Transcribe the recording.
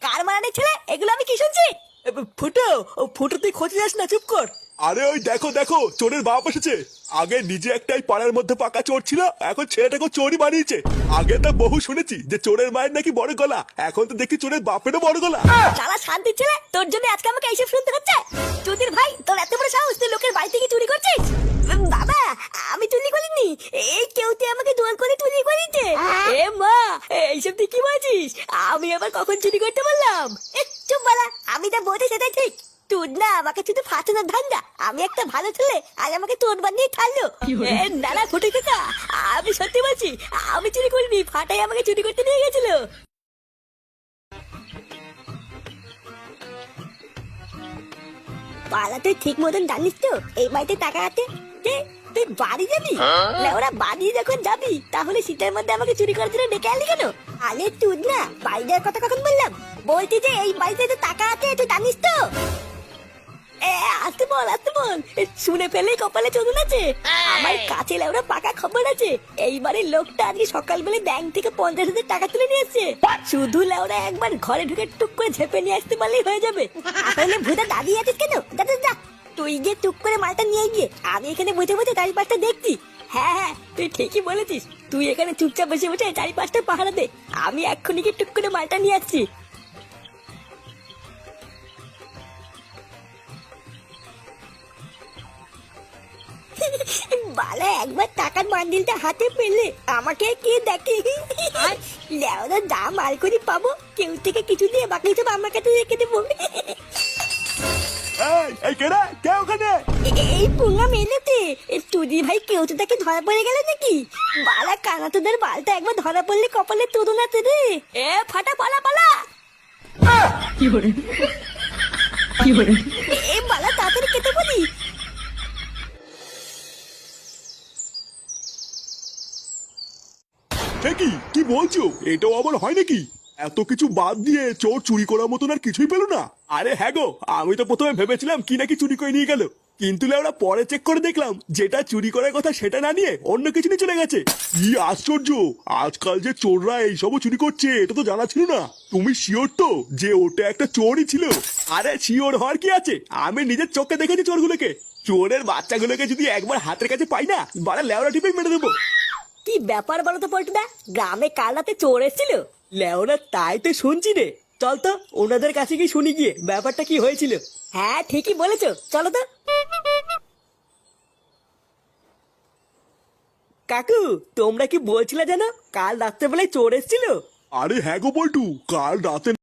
কার মারানি ছেলে, এগুলো আমি কি শুনছি? ফুটো, ফুটো তুই খোঁজে যাস না, চুপ কর। আরে ওই দেখো দেখো, চোরের বাপ এসেছে। আগে নিজে একটাই পাড়ার মধ্যে পাকা চোর ছিল, এখন ছেলেটাকে চোরই বানিয়েছে। আগে তো বহু শুনেছি যে চোরের মায়ের নাকি বড় গলা, এখন তো দেখি চোরের বাপেরও বড় গলা। শালা শান্তি ছেলে, তোর জন্য আজকে আমাকে এইসব শুনতে হচ্ছে। চুদির ভাই, তোর এত বড় সাহস, তুই লোকের বাড়ি থেকে চুরি করছিস? বাবা, আমি চুরি করিনি, এই কেউ তুই আমাকে দোয়ার করে চুরি করিতে। এ মা, এইসব তুই কি বলছিস? আমি আবার কখন চুরি করতে বললাম? চুপ বালা, আমি যা বলছি সেটাই ঠিক। তোর না আমাকে শুধু ফাঁসানোর ধান্দা। আমি একটা ভালো ছেলে আর আমাকে তোর বানিয়ে ছাড়লো। না না ফুটে কাকা, আমি সত্যি বলছি, আমি চুরি করিনি, ফাটাই আমাকে চুরি করতে নিয়ে গেছিল। পালা, তুই ঠিক মতন জানিস তো এই বাড়িতে টাকা আছে? তুই বাড়ি যাবি? ওরা বাড়ি যখন যাবি তাহলে শীতের মধ্যে আমাকে চুরি করার জন্য ডেকে আনলি কেন? আরে তুই না, বাড়ি যাওয়ার কথা কখন বললাম? বলছি যে এই বাড়িতে তো টাকা আছে, তুই জানিস তো? আসতে বল, আসতে বল, শুনে ফেলেই কপালে চলুন আছে। আমার কাছে লেওরা পাকা খবর আছে। এইবারে লোকটা আজকে সকালবেলা ব্যাংক থেকে 50,000 টাকা তুলে নিয়ে এসছে। শুধু লেওরা একবার ঘরে ঢুকে টুক করে ঝেপে নিয়ে আসতে পারলেই হয়ে যাবে। তাহলে ভূতা দাঁড়িয়ে আছিস কেন? যা যা যা, তুই গিয়ে টুক করে মালটা নিয়ে গিয়ে, আমি এখানে বসে বসে চারিপাশটা দেখছি। হ্যাঁ হ্যাঁ, তুই ঠিকই বলেছিস, তুই এখানে চুপচাপ বসে বসে চারিপাশটা পাহারা দে, আমি এক্ষুনি গিয়ে টুক করে মালটা নিয়ে আসছি। বালা, একবার টাকার বান্ডিলটা হাতে পেলে আমাকে কে দেখে? লেওরা দাম আলকরি পাবো, কেউ থেকে কিছু দিয়ে বাকি সব আমার কাছে রেখে দেবো। এই কেডা কে ওখানে? এই পুঙ্গা মেলেতে তুদি ভাই, কেউ তো তাকে ধরা পড়ে গেল নাকি? বালা কানা, তোদের বালটা একবার ধরা পড়লে কপালে তোর না রে। ফাটা, পালা পালা। কি করে, কি করে? বালা তাড়াতাড়ি কেটে বলি। কি বলছো? এটাও আবার হয় নাকি? এত কিছু বাদ দিয়ে চোর চুরি করার মতন আর কিছুই পেল না? আরে হ্যাঁ গো, আমি তো প্রথমে ভেবেছিলাম কি নাকি চুরি করে নিয়ে গেল, কিন্তু ওরা পরে চেক করে দেখলাম যেটা চুরি করার কথা সেটা না নিয়ে অন্য কিছু নিয়ে চলে গেছে। কি আশ্চর্য, আজকাল যে চোররা এইসবও চুরি করছে এটা তো জানা ছিল না। তুমি শিওর তো যে ওটা একটা চোরই ছিল? আরে শিওর হওয়ার কি আছে, আমি নিজের চোখে দেখেছি চোরগুলোকে। চোরের বাচ্চাগুলোকে যদি একবার হাতের কাছে পাই না, বাড়া লেওরা টিপে মেরে দেবো। কি ব্যাপার বলো তো পল্টুদা, গ্রামে কাল রাতে চোর এসেছিল? লেওরা তাই তো শুনছি রে, চল তো ওনাদের কাছে কি শুনি গিয়ে ব্যাপারটা কি হয়েছিল। হ্যাঁ ঠিকই বলেছো, চলো তো। কাকু, তোমরা কি বলছিলে জানো কাল রাত্রেবেলায় চোর এসেছিল? আরে হ্যাঁ গো বল্টু, কাল রাতে